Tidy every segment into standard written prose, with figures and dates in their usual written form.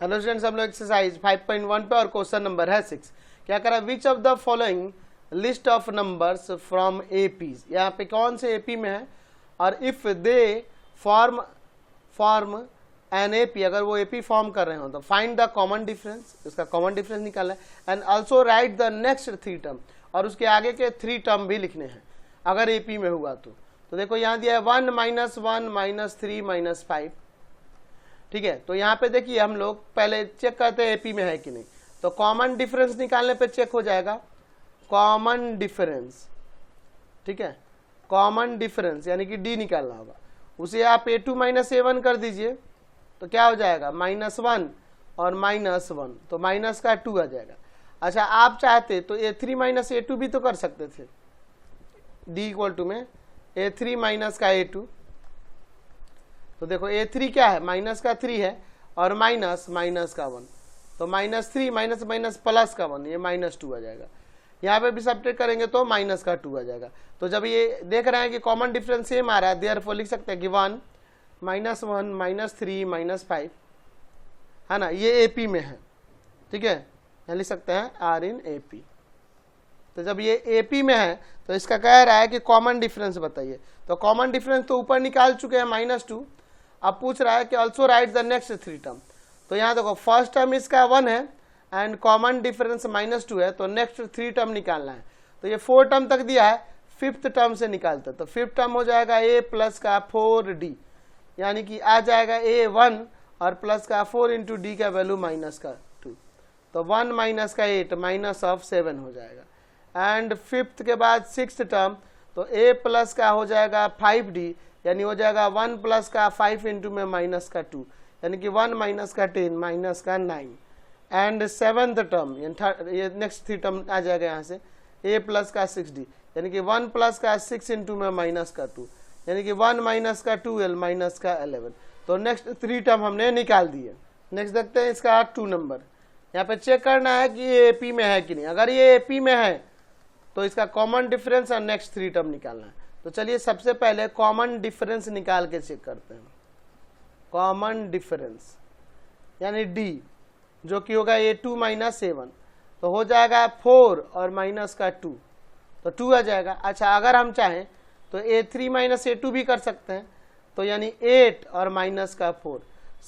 Hello students, हम लोग exercise 5.1 पे और क्वेश्चन नंबर है 6। क्या करा, which of the following list of numbers from AP, यहाँ पे कौन से एपी में है और if they form an AP, अगर वो एपी फॉर्म कर रहे हो तो फाइंड द कॉमन डिफरेंस, इसका कॉमन डिफरेंस निकालना है and also right the next 3 term, और उसके आगे के 3 टर्म भी लिखने हैं अगर एपी में हुआ तो देखो यहाँ दिया है 1 -1 -3 -5। ठीक है, तो यहाँ पे देखिए हम लोग पहले चेक करते हैं एपी में है कि नहीं, तो कॉमन डिफरेंस निकालने पे चेक हो जाएगा कॉमन डिफरेंस। ठीक है, कॉमन डिफरेंस यानी कि डी निकालना होगा, उसे आप a2 - a1 कर दीजिए तो क्या हो जाएगा -1 और -1, तो माइनस का 2 आ जाएगा। अच्छा, आप चाहते तो a3 - a2 भी तो कर सकते थे, d = में a3 - का a2, तो देखो a3 क्या है, माइनस का 3 है और माइनस का 1, तो -3 माइनस प्लस का 1, ये -2 आ जाएगा। यहाँ पे भी सब्ट्रैक्ट करेंगे तो माइनस का 2 आ जाएगा। तो जब ये देख रहे हैं कि कॉमन डिफरेंस सेम आ रहा है, देयरफॉर लिख सकते हैं कि 1 -1 -3 -5 है ना, ये एपी में है। ठीक है, यहाँ लिख सकते हैं आर इन एपी। तो जब ये एपी में है तो इसका कह रहा है कि कॉमन डिफरेंस बताइए, तो कॉमन डिफरेंस तो ऊपर निकाल चुके हैं -2, अब पूछ रहा है कि also right the next 3 term. तो यहाँ देखो फर्स्ट टर्म इसका 1 है एंड कॉमन डिफरेंस -2 है, तो नेक्स्ट 3 टर्म निकालना है। तो ये 4 टर्म तक दिया है, 5th टर्म से निकालते हैं, तो 5th टर्म हो जाएगा a प्लस का 4d, यानी कि आ जाएगा a1 और प्लस का 4 इंटू डी का वैल्यू -2, तो 1 - का 8 -7 हो जाएगा। एंड 5th के बाद 6th टर्म, तो a प्लस का हो जाएगा 5d, यानी हो जाएगा 1 प्लस का 5 इंटू में -2, यानी कि 1 - का 10 का 9। एंड 7th टर्म ये नेक्स्ट 3 टर्म आ जाएगा यहाँ से, a प्लस का 6d, यानी कि 1 प्लस का 6 इंटू में -2, यानी कि 1 - का 12 का 11। तो नेक्स्ट 3 टर्म हमने निकाल दिए। नेक्स्ट देखते हैं इसका 2 नंबर, यहाँ पे चेक करना है कि ये एपी में है कि नहीं। अगर ये एपी में है तो इसका कॉमन डिफरेंस और नेक्स्ट 3 टर्म निकालना है। तो चलिए सबसे पहले कॉमन डिफरेंस निकाल के चेक करते हैं। कॉमन डिफरेंस यानी डी, जो कि होगा a2 - a1, तो हो जाएगा 4 और माइनस का 2, तो 2 आ जाएगा। अच्छा, अगर हम चाहें तो a3 - a2 भी कर सकते हैं, तो यानी 8 और माइनस का 4,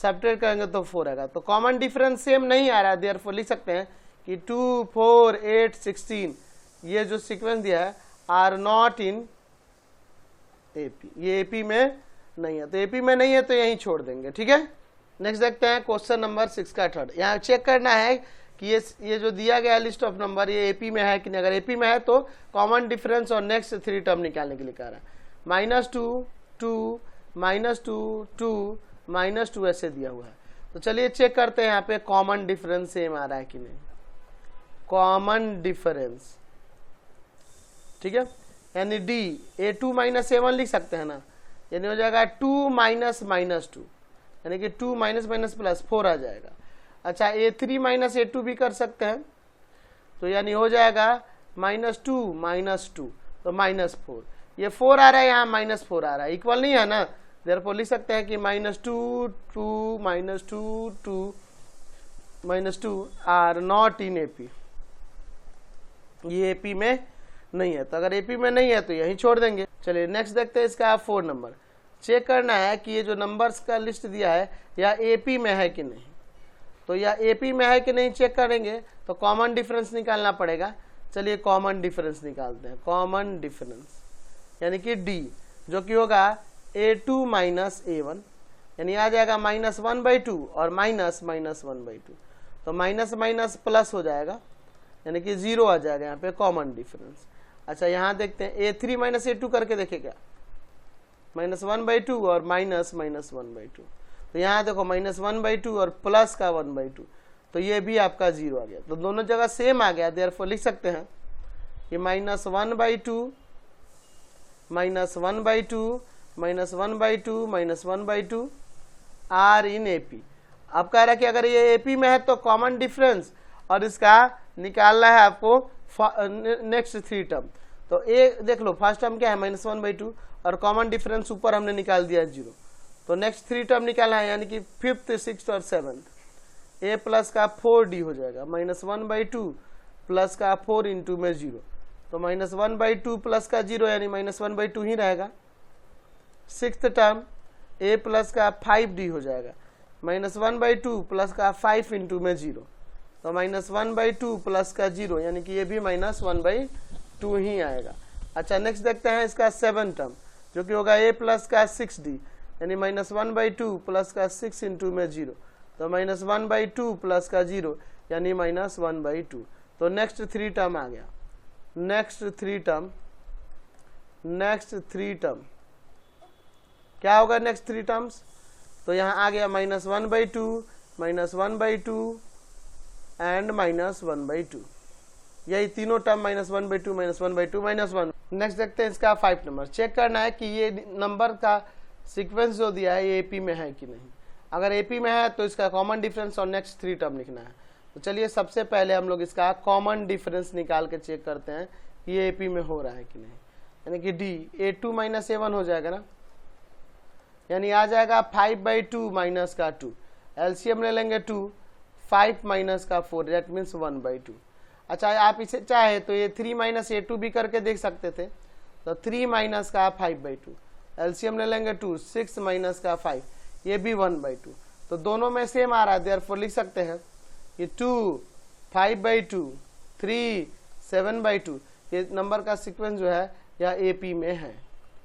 सब्ट्रैक्ट करेंगे तो 4 आएगा। तो कॉमन डिफरेंस सेम नहीं आ रहा है, देयरफॉर लिख सकते हैं कि 2 4 8 16, ये जो सीक्वेंस दिया है आर नॉट इन एपी, ये एपी में नहीं है, तो एपी में नहीं है तो यहीं छोड़ देंगे। ठीक है, नेक्स्ट देखते हैं क्वेश्चन नंबर 6 का 3rd। यहाँ चेक करना है कि ये जो दिया गया लिस्ट ऑफ नंबर ये एपी में है कि नहीं। अगर एपी में है तो कॉमन डिफरेंस और नेक्स्ट 3 टर्म निकालने के लिए कह रहा है। -2 2 -2 2 -2 ऐसे दिया हुआ है। तो चलिए चेक करते हैं यहाँ पे कॉमन डिफरेंस सेम आ रहा है कि नहीं। कॉमन डिफरेंस, ठीक है, यानी डी a2 - a1 लिख सकते हैं ना, यानी हो जाएगा 2 -2, यानी कि 2 - प्लस 4 आ जाएगा। अच्छा, a3 - a2 भी कर सकते हैं, तो यानी हो जाएगा -2 तो -4, ये 4 आ रहा है, यहाँ -4 आ रहा है, इक्वल नहीं है ना, देयरफॉर लिख सकते हैं कि -2 2 -2 2 -2 आर नॉट इन एपी, ये एपी में नहीं है। तो अगर एपी में नहीं है तो यहीं छोड़ देंगे। चलिए नेक्स्ट देखते हैं इसका 4 नंबर। चेक करना है कि ये जो नंबर्स का लिस्ट दिया है या एपी में है कि नहीं। तो या एपी में है कि नहीं चेक करेंगे तो कॉमन डिफरेंस निकालना पड़ेगा। चलिए कॉमन डिफरेंस निकालते हैं। कॉमन डिफरेंस यानी कि डी, जो कि होगा a2 - a1, यानी आ जाएगा -1/2 और -1/2, तो माइनस प्लस हो जाएगा, यानी कि 0 आ जाएगा यहाँ पे कॉमन डिफरेंस। अच्छा, यहाँ देखते हैं a3 - a2 करके देखे क्या, -1/2 और -1/2, तो यहाँ देखो -1/2 और प्लस का 1/2, तो ये भी आपका 0 आ गया। तो दोनों जगह सेम आ गया, देयरफॉर लिख सकते हैं कि -1/2 -1/2 आर इन एपी। अब कह रहा है कि अगर ये एपी में है तो कॉमन डिफरेंस और इसका निकालना है आपको नेक्स्ट 3 टर्म। तो ए देख लो, फर्स्ट टर्म क्या है -1/2 और कॉमन डिफरेंस ऊपर हमने निकाल दिया 0, तो नेक्स्ट 3 टर्म निकालना है, यानी कि 5th 6th और 7th। ए प्लस का 4d हो जाएगा, -1/2 प्लस का 4 इंटू में 0, तो -1/2 प्लस का 0 यानी -1/2 ही रहेगा। सिक्स्थ टर्म ए प्लस का 5d हो जाएगा, -1/2 प्लस का 5 इंटू में 0, तो -1/2 प्लस का 0 यानी कि ये भी -1/2 ही आएगा। अच्छा नेक्स्ट देखते हैं इसका 7 टर्म जो कि होगा a प्लस का 6d यानी -1/2 प्लस का 6 इंटू में 0, तो -1/2 प्लस का 0 यानी -1/2। तो नेक्स्ट 3 टर्म आ गया। नेक्स्ट थ्री टर्म क्या होगा नेक्स्ट 3 टर्म्स? तो यहाँ आ गया -1/2 -1/2 एंड -1/2, यही तीनों टर्म -1/2 -1/2 -1। नेक्स्ट देखते हैं इसका 5 नंबर। चेक करना है कि ये नंबर का सीक्वेंस जो दिया है ये एपी में है कि नहीं। अगर एपी में है तो इसका कॉमन डिफरेंस और नेक्स्ट 3 टर्म लिखना है। तो चलिए सबसे पहले हम लोग इसका कॉमन डिफरेंस निकाल के चेक करते हैं कि ये एपी में हो रहा है कि नहीं। यानी कि डी a2 - a1 हो जाएगा ना, यानी आ जाएगा 5/2 माइनस का 2, एलसीएम ले लेंगे 2, 5 माइनस का 4 दैट मीन्स 1/2। अच्छा आप इसे चाहे तो ये 3 - a2 भी करके देख सकते थे, तो 3 माइनस का 5/2, एलसीएम ले लेंगे 2, 6 माइनस का 5 ये भी 1/2, तो दोनों में सेम आ रहा है, देयरफॉर लिख सकते हैं कि 2 5/2 3 7/2 ये नंबर का सीक्वेंस जो है यह एपी में है,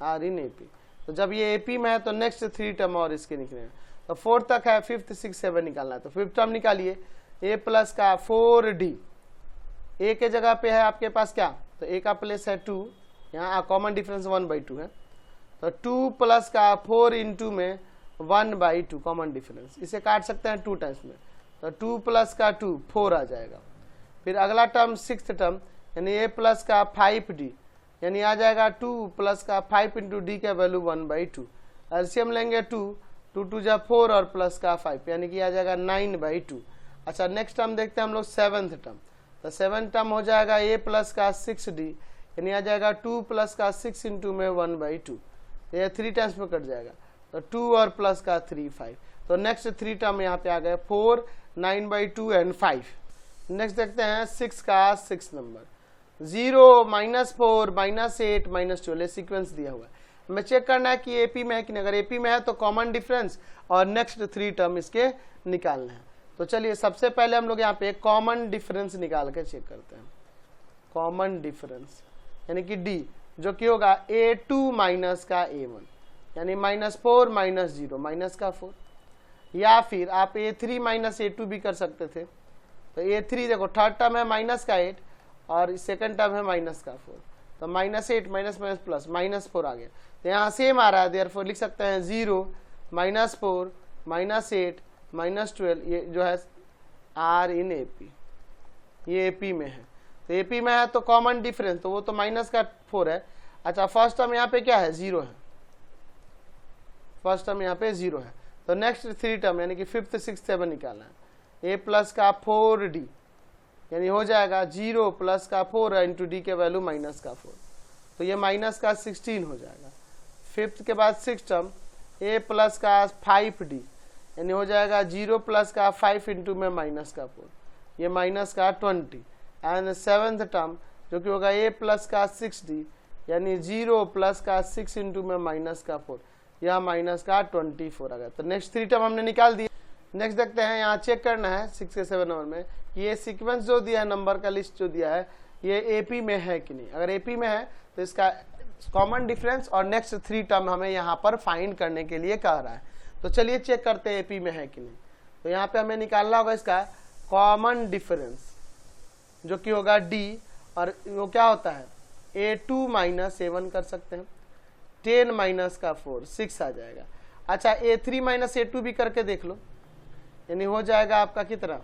आर इन एपी। तो जब ये एपी में है तो नेक्स्ट 3 टर्म और इसके निकले हैं। तो 4 तक है, 5th 6 7 निकालना है। तो 5th टर्म निकालिए, a प्लस का 4d, a के जगह पे है आपके पास क्या, तो a का प्लेस है 2, यहाँ कॉमन डिफरेंस 1/2 है, तो 2 प्लस का 4 इंटू में 1/2 कॉमन डिफरेंस, इसे काट सकते हैं 2 टाइम्स में, तो 2 प्लस का 2 4 आ जाएगा। फिर अगला टर्म 6th टर्म यानी a प्लस का 5d यानी आ जाएगा 2 प्लस का 5 इंटू डी का वैल्यू 1/2, एलसीएम लेंगे 2 2 2 जा 4 और प्लस का 5 यानी कि आ जाएगा 9/2। अच्छा नेक्स्ट टर्म देखते हैं हम लोग 7th टर्म। तो 7th टर्म हो जाएगा a प्लस का 6d यानी आ जाएगा 2 प्लस का 6 इंटू में 1/2, ये 3 टाइम्स में कट जाएगा, तो 2 और प्लस का 3 5। तो नेक्स्ट 3 टर्म यहाँ पे आ गए 4 9/2 एंड 5। नेक्स्ट देखते हैं 6 का 6 नंबर, 0 -4 -8 -12 सीक्वेंस दिया हुआ है। हमें चेक करना है कि एपी में है कि नहीं। अगर एपी में है तो कॉमन डिफरेंस और नेक्स्ट 3 टर्म इसके निकालना है। तो चलिए सबसे पहले हम लोग यहाँ पे कॉमन डिफरेंस निकाल के चेक करते हैं। कॉमन डिफरेंस यानी कि डी जो कि होगा a2 माइनस का a1 यानी -4 -0 माइनस का 4, या फिर आप a3 - a2 भी कर सकते थे। तो a3 देखो थर्ड टर्म है माइनस का 8 और सेकंड टर्म है माइनस का 4, तो -8 माइनस माइनस प्लस -4 आ गया, तो यहाँ सेम आ रहा है, देयरफॉर लिख सकते हैं 0 -4 -8 -12 ये जो है आर इन एपी, ये एपी में है। तो एपी में है तो कॉमन डिफरेंस तो वो तो माइनस का 4 है। अच्छा फर्स्ट टर्म यहाँ पे क्या है 0 है, फर्स्ट टर्म यहाँ पे 0 है। तो नेक्स्ट 3 टर्म यानी कि 5th 6th 7 निकालना है। a प्लस का 4d यानी हो जाएगा 0 प्लस का 4 इंटू डी के वैल्यू माइनस का 4, तो ये माइनस का 16 हो जाएगा। 5th के बाद 6th टर्म a प्लस का 5d यानी हो जाएगा 0 प्लस का 5 इंटू में माइनस का 4, ये माइनस का 20। एंड 7th टर्म जो कि होगा a प्लस का 6d यानी 0 प्लस का 6 इंटू में माइनस का 4, यह माइनस का 24 आ गया। तो नेक्स्ट 3 टर्म हमने निकाल दिया। नेक्स्ट देखते हैं, यहाँ चेक करना है 6 के 7 नंबर में ये सीक्वेंस जो दिया है, नंबर का लिस्ट जो दिया है ये एपी में है कि नहीं। अगर एपी में है तो इसका कॉमन डिफरेंस और नेक्स्ट 3 टर्म हमें यहाँ पर फाइंड करने के लिए कह रहा है। तो चलिए चेक करते हैं एपी में है कि नहीं। तो यहाँ पे हमें निकालना होगा इसका कॉमन डिफरेंस जो कि होगा डी, और वो क्या होता है a2 - a1 कर सकते हैं, 10 माइनस का 4 6 आ जाएगा। अच्छा a3 - a2 भी करके देख लो, यानी हो जाएगा आपका कितना,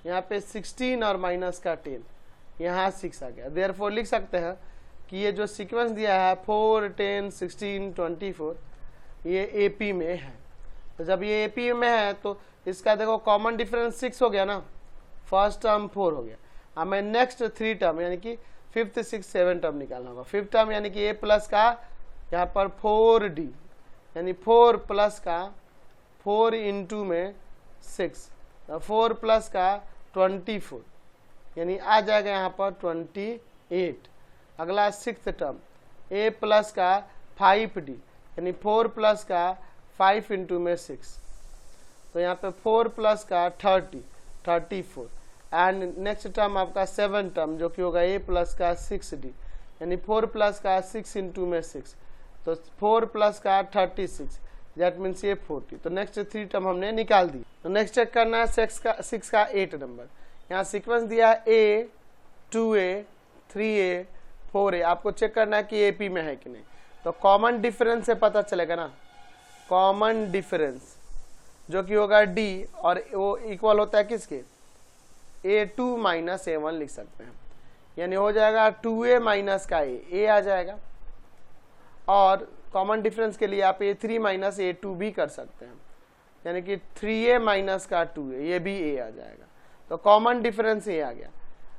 यहाँ पे 16 और माइनस का 10, यहाँ 6 आ गया। देयरफॉर लिख सकते हैं कि ये जो सीक्वेंस दिया है 4 10 16 24 ये एपी में है। तो जब ये एपी में है तो इसका देखो कॉमन डिफरेंस 6 हो गया ना, फर्स्ट टर्म 4 हो गया। हमें नेक्स्ट 3 टर्म यानी कि 5th 6th 7 टर्म निकालना होगा। 5th टर्म यानी कि a प्लस का यहाँ पर 4d यानी 4 प्लस का 4 इंटू में 6, 4 प्लस का 24, यानी आ जाएगा यहाँ पर 28। अगला 6th टर्म a प्लस का 5d, यानी 4 प्लस का 5 इंटू में 6, तो यहाँ पे 4 प्लस का 34। एंड नेक्स्ट टर्म आपका 7 टर्म जो कि होगा a प्लस का 6d, यानी 4 प्लस का 6 इंटू में 6, तो 4 प्लस का 36, दैट मीन्स ये 40। तो नेक्स्ट 3 टर्म हमने निकाल दी। तो नेक्स्ट चेक करना है 6 का 8 नंबर। यहाँ सीक्वेंस दिया है a, 2a, 3a, 4a। आपको चेक करना है कि AP में है कि नहीं। तो कॉमन डिफरेंस से पता चलेगा ना, कॉमन डिफरेंस जो कि होगा D, और वो इक्वल होता है किसके, A2 माइनस A1 लिख सकते हैं, यानी हो जाएगा 2a माइनस का a आ जाएगा। और कॉमन डिफरेंस के लिए आप A3 माइनस A2 भी कर सकते हैं, यानी कि 3a माइनस का 2a, ये भी a आ जाएगा। तो कॉमन डिफरेंस ये आ गया।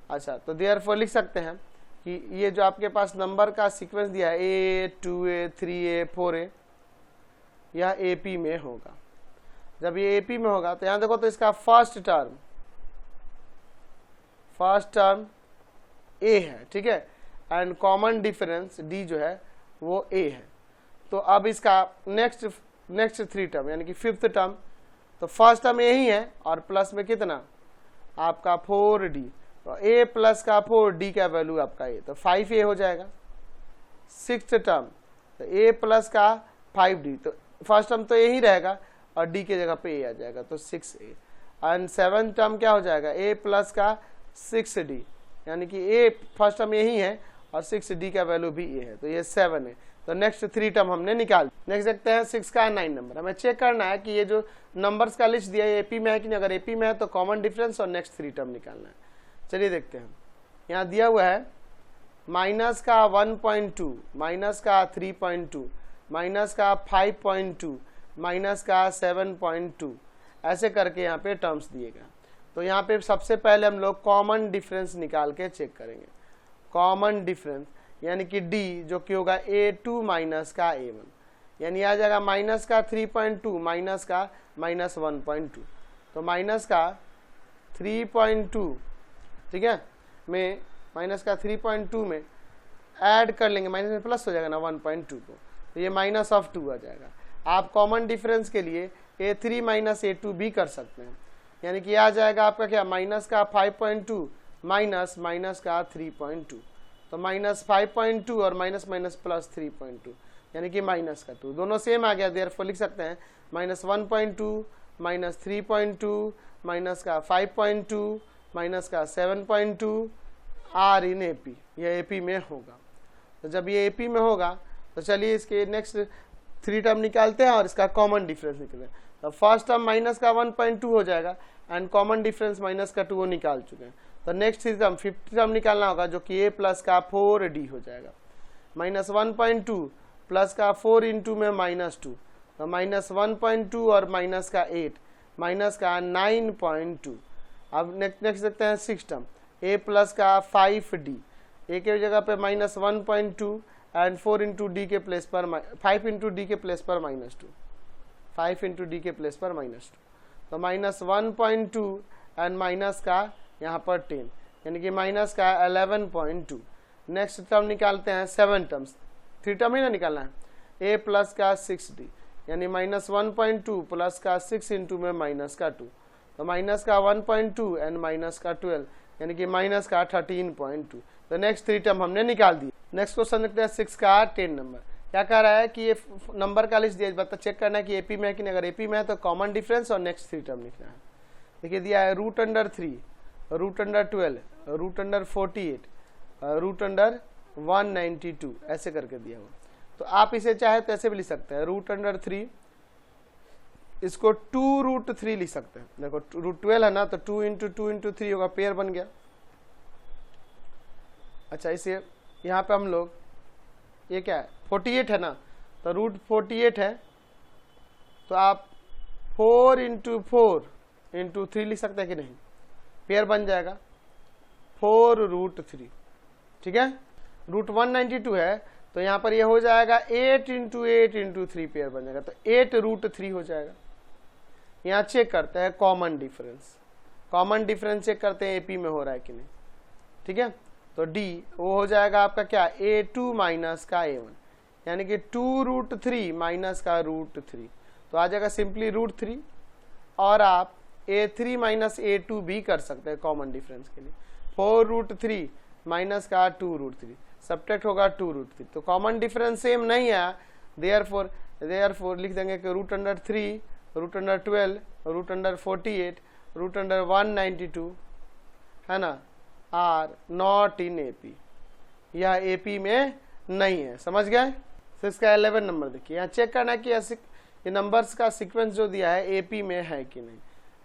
अच्छा, तो देयरफॉर लिख सकते हैं कि ये जो आपके पास नंबर का सीक्वेंस दिया है a, 2a, 3a, 4a, यह AP में होगा। जब ये AP में होगा तो यहाँ देखो, तो इसका फर्स्ट टर्म a है, ठीक है, एंड कॉमन डिफरेंस D जो है वो a है। तो अब इसका नेक्स्ट 3 टर्म यानी कि 5th टर्म, तो फर्स्ट टर्म यही है और प्लस में कितना आपका 4d, तो a प्लस का 4d का वैल्यू आपका a, तो 5a हो जाएगा। 6th टर्म तो a प्लस का 5d, तो फर्स्ट टर्म तो यही रहेगा और d के जगह पे a आ जाएगा, तो 6a। एंड 7th टर्म क्या हो जाएगा, a प्लस का 6d, यानी कि a फर्स्ट टर्म यही है और 6d का वैल्यू भी a है, तो ये 7 है। तो नेक्स्ट 3 टर्म हमने निकाल। नेक्स्ट देखते हैं 6 का 9 नंबर। हमें चेक करना है कि ये जो नंबर्स का लिस्ट दिया है AP में है कि नहीं। अगर AP में है तो कॉमन डिफरेंस और नेक्स्ट 3 टर्म निकालना है। चलिए देखते हैं। यहाँ दिया हुआ है माइनस का 1.2, माइनस का 3.2, माइनस का 5.2, माइनस का 7.2, ऐसे करके यहाँ पे टर्म्स दिए गए। तो यहाँ पे सबसे पहले हम लोग कॉमन डिफरेंस निकाल के चेक करेंगे। कॉमन डिफरेंस यानी कि D जो कि होगा A2 माइनस का A1, यानी आ जाएगा माइनस का 3.2 माइनस का माइनस 1.2, तो माइनस का 3.2, ठीक है, में माइनस का 3.2 में ऐड कर लेंगे, माइनस में प्लस हो जाएगा ना 1.2 को, तो ये माइनस ऑफ 2 आ जाएगा। आप कॉमन डिफरेंस के लिए A3 माइनस A2 भी कर सकते हैं, यानी कि आ जाएगा आपका क्या, माइनस का 5.2 माइनस माइनस का 3.2, तो माइनस 5.2 और माइनस माइनस प्लस 3.2, यानी कि माइनस का 2, दोनों सेम आ गया। देयरफॉर लिख सकते हैं माइनस 1.2 माइनस 3.2 माइनस का 5.2 माइनस का 7.2 आर इन AP, यह AP में होगा। तो जब ये AP में होगा तो चलिए इसके नेक्स्ट 3 टर्म निकालते हैं और इसका कॉमन डिफरेंस निकलते हैं। तो फर्स्ट टर्म माइनस का 1.2 हो जाएगा एंड कॉमन डिफरेंस माइनस का 2 निकाल चुके हैं। तो नेक्स्ट 3 टर्म 5th टर्म निकालना होगा जो कि a प्लस का 4d हो जाएगा, माइनस 1.2 प्लस का 4 इंटू में माइनस 2, तो माइनस 1.2 और माइनस का 8 माइनस का 9.2। अब नेक्स्ट देखते हैं 6 टर्म a प्लस का 5d, a के जगह पे माइनस 1.2 एंड 4 इंटू डी के प्लेस पर 5 इंटू डी के प्लेस पर माइनस 2, 5 इंटू डी के प्लेस पर माइनस 2, तो माइनस 1.2 एंड माइनस का यहाँ पर 10, यानी कि माइनस का 11.2। नेक्स्ट टर्म निकालते हैं 7 टर्म्स, 3 टर्म ही ना निकालना है। a प्लस का 6d, यानी माइनस 1.2 प्लस का 6 इंटू में माइनस का 2, तो माइनस का 1.2 एंड माइनस का 12, यानी कि माइनस का 13.2। तो नेक्स्ट 3 टर्म हमने निकाल दी। नेक्स्ट क्वेश्चन देखते हैं 6 का 10 नंबर। क्या कह रहा है कि ये नंबर का लिस्ट दिया, बता चेक करना है कि AP में है कि नहीं। अगर AP में है तो कॉमन डिफरेंस और नेक्स्ट 3 टर्म लिखना है। देखिए दिया है root under 3, root under 12, root under 48, root under 192, ऐसे करके दिया हुआ। तो आप इसे चाहे तो ऐसे भी लिख सकते हैं, रूट अंडर 3, इसको 2 रूट 3 लिख सकते हैं। देखो रूट 12 है ना, तो 2 इंटू 2 इंटू 3 होगा, पेयर बन गया। अच्छा, इसे यहाँ पे हम लोग ये क्या है 48 है ना, तो रूट 48 है, तो आप 4 इंटू 4 इंटू 3 लिख सकते हैं कि नहीं, पेयर बन जाएगा 4 रूट 3, ठीक है। रूट 192 है तो यहाँ पर ये हो जाएगा 8 इंटू 8 इंटू 3, पेयर बन जाएगा, तो 8 रूट 3 हो जाएगा। यहाँ चेक करते हैं common difference. Common difference check करते हैं एपी में हो रहा है कि नहीं। ठीक है, तो डी वो हो जाएगा आपका क्या, A2 माइनस का A1, यानी कि 2√3 माइनस का √3, तो आ जाएगा सिंपली √3। और आप A3 माइनस A2 भी कर सकते हैं कॉमन डिफरेंस के लिए। 4√3 माइनस का 2√3, सब्ट्रैक्ट होगा 2√3, तो कॉमन डिफरेंस सेम नहीं है, देयरफॉर लिख देंगे कि √3, √12, √48, √192 है ना, आर नॉट इन एपी, यह एपी में नहीं है। समझ गए। तो इसका 11 नंबर देखिए, यहाँ चेक करना है कि ये नंबर्स का सीक्वेंस जो दिया है एपी में है कि नहीं।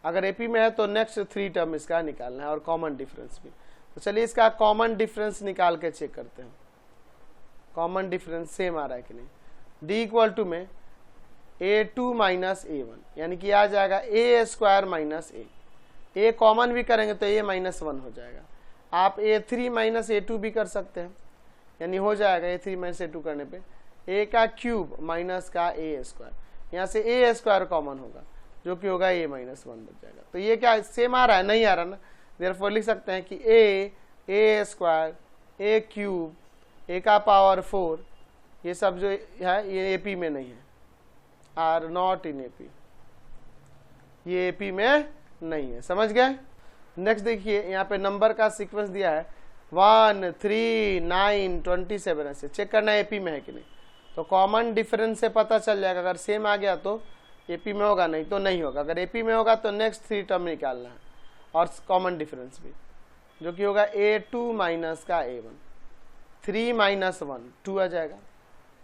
अगर एपी में है तो नेक्स्ट 3 टर्म इसका निकालना है और कॉमन डिफरेंस भी। तो चलिए इसका कॉमन डिफरेंस निकाल के चेक करते हैं, कॉमन डिफरेंस सेम आ रहा है कि नहीं। डी इक्वल टू में A2 माइनस A1, यानी कि आ जाएगा A² माइनस A कॉमन भी करेंगे तो A माइनस 1 हो जाएगा। आप A3 माइनस A2 भी कर सकते हैं, यानी हो जाएगा A3 माइनस A2 करने पे A का क्यूब माइनस का A², यहाँ से A² कॉमन होगा जो कि होगा A माइनस 1 बच जाएगा। तो ये क्या सेम आ रहा है, नहीं आ रहा ना, देयरफॉर लिख सकते हैं कि A² A क्यूब A का पावर 4, ये सब जो है ये एपी में नहीं है, आर नॉट इन एपी, ये एपी में नहीं है। समझ गए। नेक्स्ट देखिए यहाँ पे नंबर का सीक्वेंस दिया है 1, 3, 9, 27, ऐसे चेक करना है एपी में है कि नहीं। तो कॉमन डिफरेंस से पता चल जाएगा, अगर सेम आ गया तो एपी में होगा, नहीं तो नहीं होगा। अगर एपी में होगा तो नेक्स्ट 3 टर्म निकालना है और कॉमन डिफरेंस भी, जो कि होगा A2 माइनस का A1, 3 माइनस 1 2 आ जाएगा,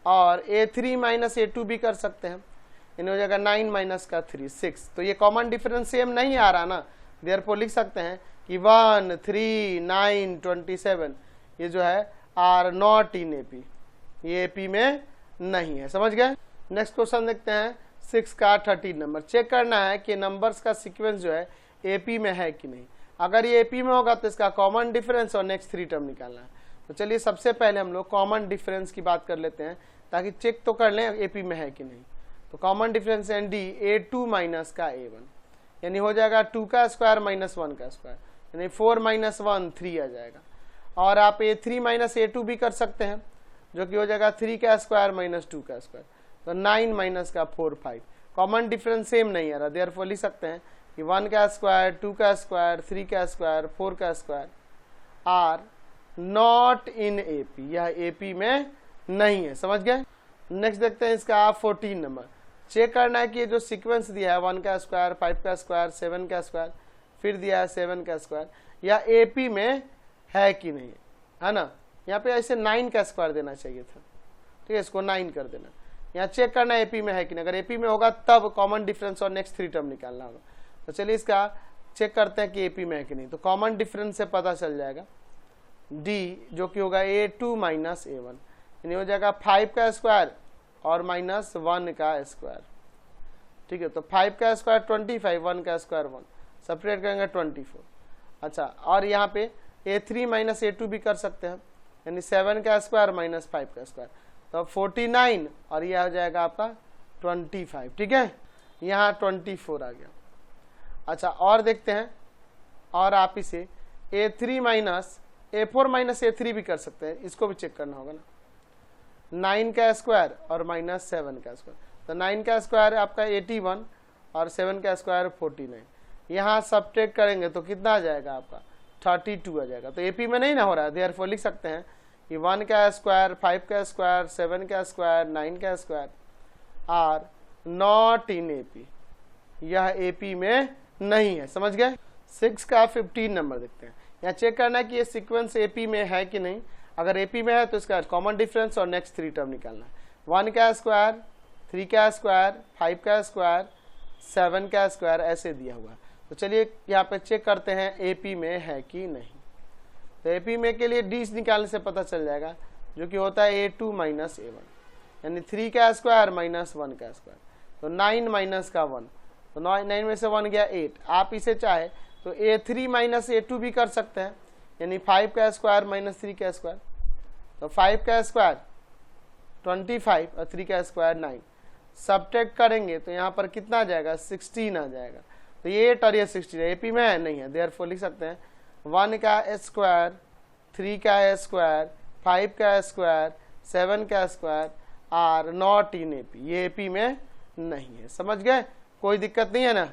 और A3 माइनस A2 भी कर सकते हैं, यानी हो जाएगा 9 माइनस का 3 6। तो ये कॉमन डिफरेंस सेम नहीं आ रहा ना, देयरफॉर लिख सकते हैं कि 1, 3, 9, 27 ये जो है आर नॉट इन एपी, ये एपी में नहीं है। समझ गए। नेक्स्ट क्वेश्चन देखते हैं 6 का 13 नंबर। चेक करना है कि नंबर्स का सीक्वेंस जो है एपी में है कि नहीं। अगर ये एपी में होगा तो इसका कॉमन डिफरेंस और नेक्स्ट 3 टर्म निकालना है। तो चलिए सबसे पहले हम लोग कॉमन डिफरेंस की बात कर लेते हैं, ताकि चेक तो कर लें एपी में है कि नहीं। तो कॉमन डिफरेंस है डी A2 माइनस का A1, यानी हो जाएगा 2 का स्क्वायर माइनस 1 का स्क्वायर, यानी 4 माइनस 1 3 आ जाएगा। और आप A3 माइनस A2 भी कर सकते हैं, जो कि हो जाएगा 3 का स्क्वायर माइनस 2 का स्क्वायर, तो 9 माइनस का 4 5। कॉमन डिफरेंस सेम नहीं आ रहा, देयरफॉर लिख सकते हैं कि 1 का स्क्वायर, 2 का स्क्वायर, 3 का स्क्वायर, 4 का square are not in AP, यह एपी में नहीं है। समझ गए। नेक्स्ट देखते हैं इसका 14 नंबर। चेक करना है कि ये जो सीक्वेंस दिया है 1 का स्क्वायर, 5 का स्क्वायर, 7 का स्क्वायर, फिर दिया है 7 का स्क्वायर, या एपी में है कि नहीं है ना। यहाँ पे ऐसे 9 का स्क्वायर देना चाहिए था, ठीक है, इसको 9 कर देना। यहाँ चेक करना है एपी में है कि नहीं। अगर एपी में होगा तब कॉमन डिफरेंस और नेक्स्ट 3 टर्म निकालना होगा। तो चलिए इसका चेक करते हैं कि एपी में है कि नहीं। तो कॉमन डिफरेंस से पता चल जाएगा डी, जो कि होगा A2 माइनस A1, यानी हो जाएगा 5 का स्क्वायर और माइनस 1 का स्क्वायर, ठीक है। तो 5 का स्क्वायर 25, 1 का स्क्वायर 1, सेपरेट करेंगे 24। अच्छा, और यहाँ पे A3 माइनस A2 भी कर सकते हैं, यानी 7 का स्क्वायर माइनस 5 का स्क्वायर, तो 49, और यह हो जाएगा आपका 25, ठीक है। यहाँ 24 आ गया। अच्छा, और देखते हैं, और आप इसे A4 माइनस A3 भी कर सकते हैं, इसको भी चेक करना होगा ना। 9 का स्क्वायर और माइनस 7 का स्क्वायर, तो 9 का स्क्वायर आपका 81 और 7 का स्क्वायर 49। यहाँ सब्ट्रैक्ट करेंगे तो कितना आ जाएगा आपका 32 आ जाएगा। तो एपी में नहीं ना हो रहा है, देयरफॉर लिख सकते हैं कि 1 का स्क्वायर, 5 का स्क्वायर, 7 का स्क्वायर, 9 का square are not in AP, यह एपी में नहीं है। समझ गए। 6 का 15 नंबर देखते हैं। यहाँ चेक करना है कि ये सीक्वेंस एपी में है कि नहीं। अगर एपी में है तो इसका कॉमन डिफरेंस और नेक्स्ट 3 टर्म निकालना है। 1 का स्क्वायर, 3 का स्क्वायर, 5 का स्क्वायर, 7 का स्क्वायर, ऐसे दिया हुआ है। तो चलिए यहाँ पे चेक करते हैं एपी में है कि नहीं। तो एपी में के लिए डी निकालने से पता चल जाएगा, जो कि होता है A2 माइनस A1, यानी 3 का स्क्वायर माइनस 1 का स्क्वायर, तो 9 माइनस का 1, तो 9 में से 1 गया 8। आप इसे चाहे तो A3 माइनस A2 भी कर सकते हैं, यानी 5 का स्क्वायर माइनस 3 का स्क्वायर, तो 5 का स्क्वायर 25 और 3 का स्क्वायर 9, सब्ट्रैक्ट करेंगे तो यहाँ पर कितना आ जाएगा 16 आ जाएगा। तो ये 8 और ये 16 एपी में है नहीं है, देयरफॉर लिख सकते हैं 1 का स्क्वायर, 3 का स्क्वायर, 5 का स्क्वायर, 7 का square are not in AP, ये एपी में नहीं है। समझ गए, कोई दिक्कत नहीं है ना।